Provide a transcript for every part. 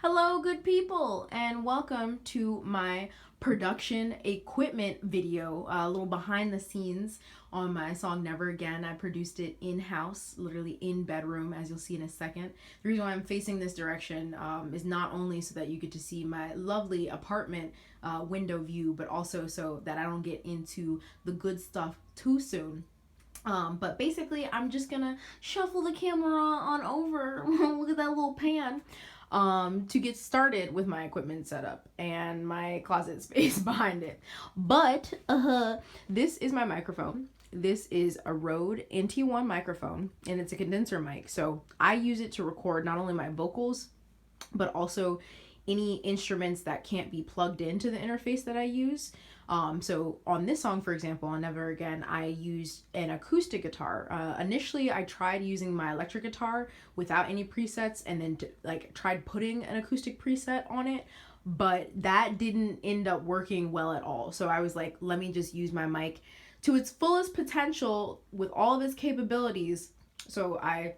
Hello, good people, and welcome to my production equipment video, a little behind the scenes on my song Never Again. I produced it in-house, literally in bedroom, as you'll see in a second. The reason why I'm facing this direction is not only so that you get to see my lovely apartment window view, but also so that I don't get into the good stuff too soon. But basically, I'm just gonna shuffle the camera on over. Look at that little pan. To get started with my equipment setup and my closet space behind it. But this is my microphone. This is a Rode NT1 microphone, and it's a condenser mic. So I use it to record not only my vocals, but also any instruments that can't be plugged into the interface that I use. So on this song, for example, on Never Again, I used an acoustic guitar. Initially, I tried using my electric guitar without any presets, and then tried putting an acoustic preset on it, but that didn't end up working well at all. So I was like, let me just use my mic to its fullest potential with all of its capabilities. So I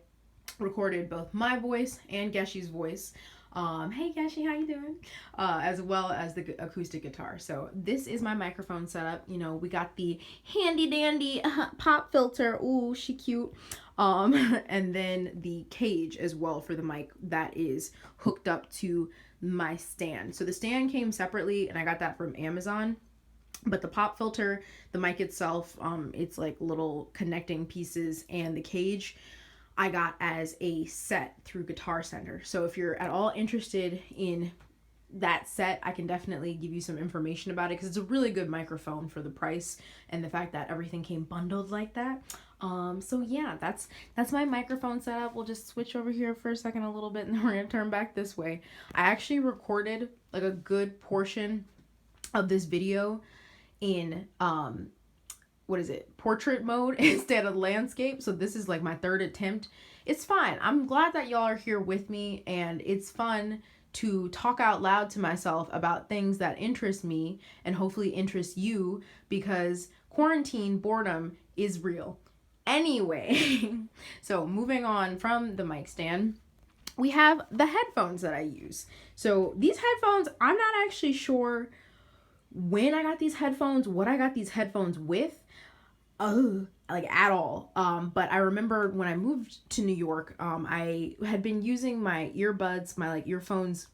recorded both my voice and Geshi's voice. Hey Geshi, how you doing? As well as the acoustic guitar. So this is my microphone setup. You know, we got the handy dandy pop filter. Ooh, she cute. And then the cage as well for the mic that is hooked up to my stand. So the stand came separately, and I got that from Amazon. But the pop filter, the mic itself, it's like little connecting pieces, and the cage I got as a set through Guitar Center. So if you're at all interested in that set, I can definitely give you some information about it, because it's a really good microphone for the price and the fact that everything came bundled like that. So yeah, that's my microphone setup. We'll just switch over here for a second a little bit, and then we're gonna turn back this way. I actually recorded like a good portion of this video in portrait mode instead of landscape. So this is like my third attempt. It's fine. I'm glad that y'all are here with me, and it's fun to talk out loud to myself about things that interest me and hopefully interest you, because quarantine boredom is real. Anyway, so moving on from the mic stand, we have the headphones that I use. So these headphones, I'm not actually sure when I got these headphones, what I got these headphones with, at all. But I remember when I moved to New York, I had been using my earbuds, my earphones,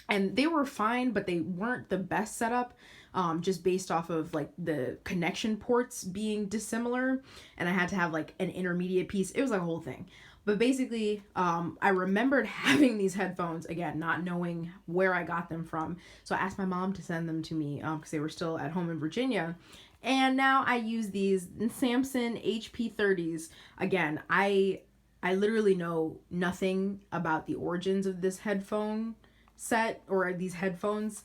and they were fine, but they weren't the best setup, just based off of the connection ports being dissimilar, and I had to have an intermediate piece. It was like a whole thing. But basically, I remembered having these headphones, again, not knowing where I got them from. So I asked my mom to send them to me, because they were still at home in Virginia. And now I use these Samson HP30s. Again, I literally know nothing about the origins of this headphone set or these headphones.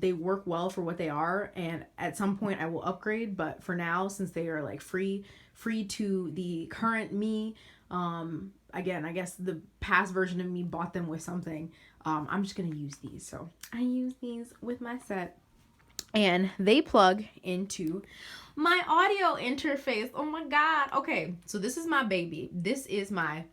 They work well for what they are, and at some point I will upgrade, but for now, since they are free to the current me, again, I guess the past version of me bought them with something. I'm just gonna use these. So I use these with my set, and they plug into my audio interface. Oh my god. Okay, so this is my baby. This is my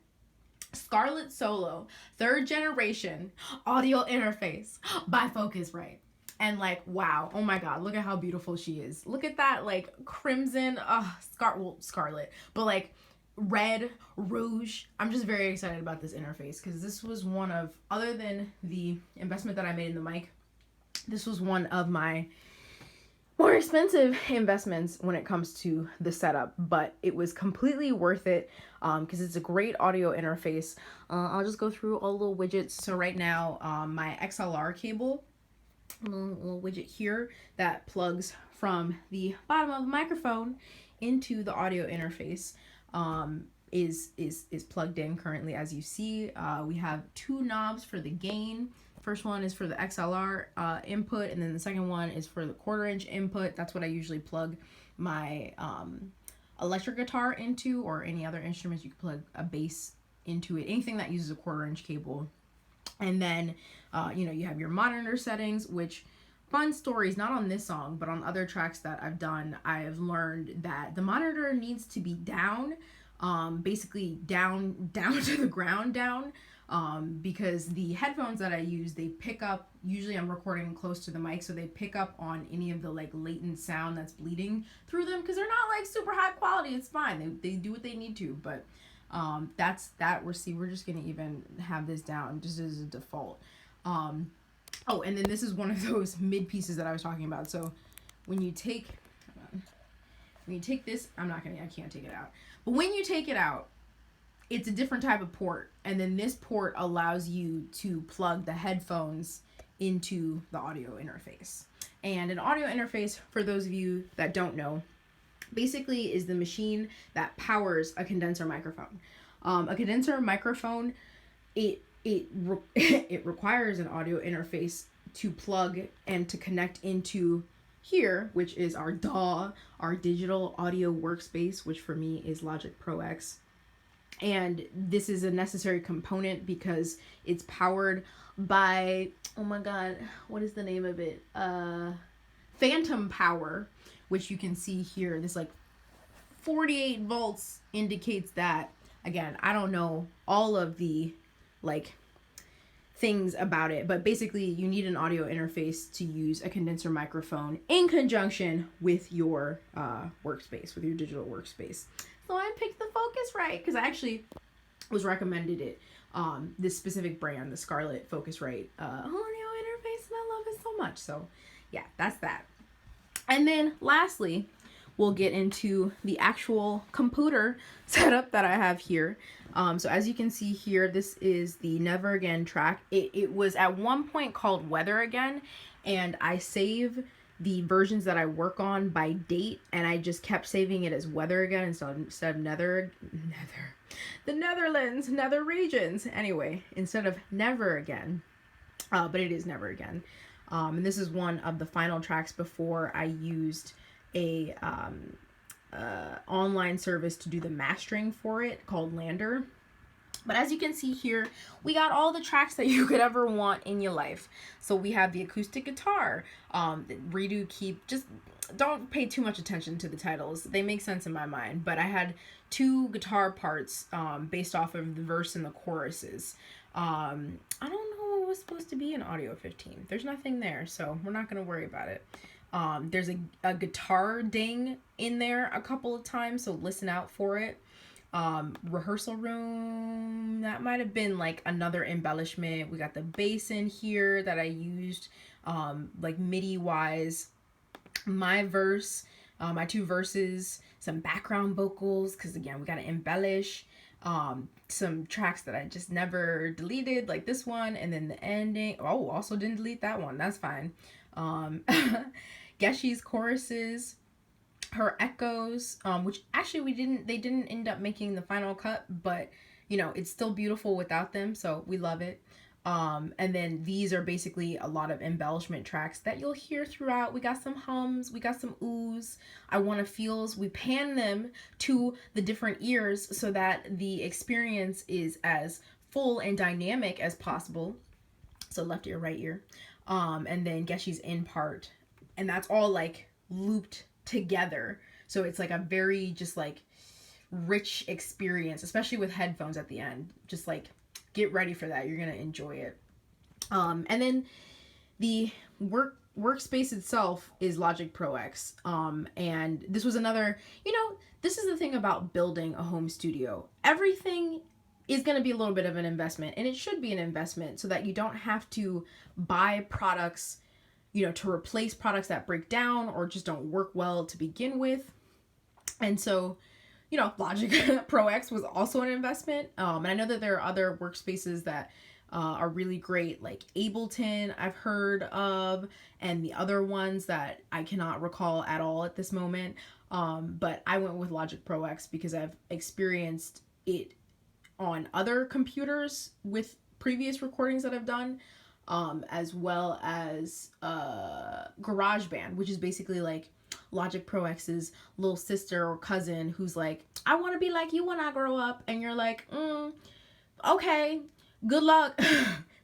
Scarlett Solo 3rd generation audio interface by Focusrite. And wow, oh my god, look at how beautiful she is. Look at that crimson scarlet, but red rouge. I'm just very excited about this interface, because this was one of, other than the investment that I made in the mic, this was one of my more expensive investments when it comes to the setup, but it was completely worth it, because it's a great audio interface. I'll just go through all the little widgets. So right now, my XLR cable, a little widget here that plugs from the bottom of the microphone into the audio interface, is plugged in currently. As you see, we have 2 knobs for the gain. First one is for the XLR input, and then the second one is for the 1/4-inch input. That's what I usually plug my electric guitar into, or any other instruments. You can plug a bass into it, anything that uses a 1/4-inch cable. And then you have your monitor settings, which, fun stories, not on this song, but on other tracks that I've done, I have learned that the monitor needs to be down, basically down to the ground down, because the headphones that I use, they pick up, usually I'm recording close to the mic, so they pick up on any of the like latent sound that's bleeding through them, because they're not like super high quality. It's fine. They do what they need to, but that's that. We're just gonna even have this down just as a default. Oh, and then this is one of those mid pieces that I was talking about. So when you take this, I can't take it out. But when you take it out, it's a different type of port. And then this port allows you to plug the headphones into the audio interface. And an audio interface, for those of you that don't know, basically is the machine that powers a condenser microphone. A condenser microphone, it requires an audio interface to plug and to connect into here, which is our DAW, our digital audio workspace, which for me is Logic Pro X. And this is a necessary component because it's powered by, oh my god, what is the name of it? Phantom power, which you can see here. This like 48 volts indicates that. Again, I don't know all of the like things about it, but basically you need an audio interface to use a condenser microphone in conjunction with your workspace, with your digital workspace. So I picked the Focusrite because I actually was recommended it. This specific brand, the Scarlett Focusrite audio interface, and I love it so much. So yeah, that's that. And then lastly, we'll get into the actual computer setup that I have here. So as you can see here, this is the Never Again track. It was at one point called Weather Again, and I save the versions that I work on by date, and I just kept saving it as Weather Again instead of the Netherlands, Nether regions. Anyway, instead of Never Again, but it is Never Again. And this is one of the final tracks before I used a online service to do the mastering for it called Lander. But as you can see here, we got all the tracks that you could ever want in your life. So we have the acoustic guitar, redo, keep, just don't pay too much attention to the titles. They make sense in my mind. But I had 2 guitar parts based off of the verse and the choruses. I don't know what was supposed to be in Audio 15. There's nothing there, so we're not going to worry about it. There's a guitar ding in there a couple of times, so listen out for it. Rehearsal room, that might have been like another embellishment. We got the bass in here that I used like MIDI wise. My verse, my 2 verses, some background vocals, because again we got to embellish. Some tracks that I just never deleted, like this one, and then the ending. Oh, also didn't delete that one, that's fine. Geshi's choruses, her echoes, which actually they didn't end up making the final cut, but you know, it's still beautiful without them, so we love it. And then these are basically a lot of embellishment tracks that you'll hear throughout. We got some hums, we got some oohs, I wanna feels. We pan them to the different ears so that the experience is as full and dynamic as possible. So left ear, right ear. And then Geshi's in part, and that's all like looped together, so it's like a very just like rich experience, especially with headphones at the end. Just like get ready for that, you're gonna enjoy it. And then the workspace itself is Logic Pro X, and this was another, you know, this is the thing about building a home studio. Everything is going to be a little bit of an investment, and it should be an investment so that you don't have to buy products, you know, to replace products that break down or just don't work well to begin with. And so, you know, Logic Pro X was also an investment. And I know that there are other workspaces that are really great, like Ableton I've heard of, and the other ones that I cannot recall at all at this moment. But I went with Logic Pro X because I've experienced it on other computers with previous recordings that I've done, as well as GarageBand, which is basically like Logic Pro X's little sister or cousin who's like, I want to be like you when I grow up. And you're like, okay, good luck.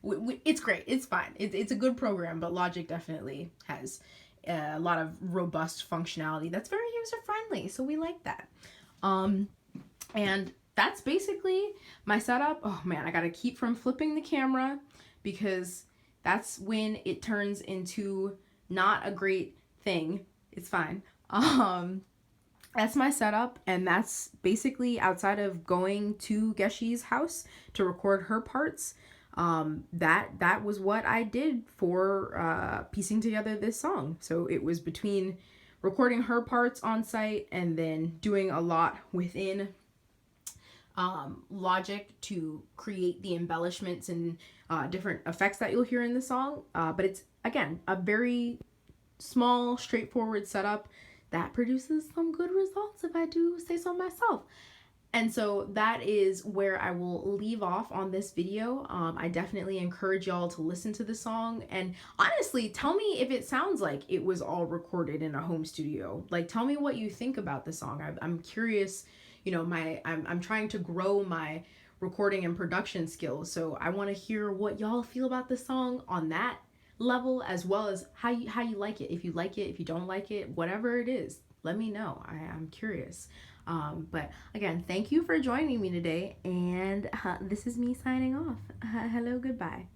It's great. It's fine. It's a good program, but Logic definitely has a lot of robust functionality that's very user friendly. So we like that. And that's basically my setup. Oh man, I gotta keep from flipping the camera because that's when it turns into not a great thing. It's fine. That's my setup, and that's basically outside of going to Geshi's house to record her parts. That was what I did for piecing together this song. So it was between recording her parts on site and then doing a lot within Logic to create the embellishments and different effects that you'll hear in the song. But it's, again, a very small, straightforward setup that produces some good results, if I do say so myself. And so that is where I will leave off on this video. I definitely encourage y'all to listen to the song, and honestly, tell me if it sounds like it was all recorded in a home studio. Like, tell me what you think about the song. I'm curious. You know, I'm trying to grow my recording and production skills, so I want to hear what y'all feel about the song on that level, as well as how you like it. If you like it, if you don't like it, whatever it is, let me know. I'm curious. But again, thank you for joining me today, and this is me signing off. Hello, goodbye.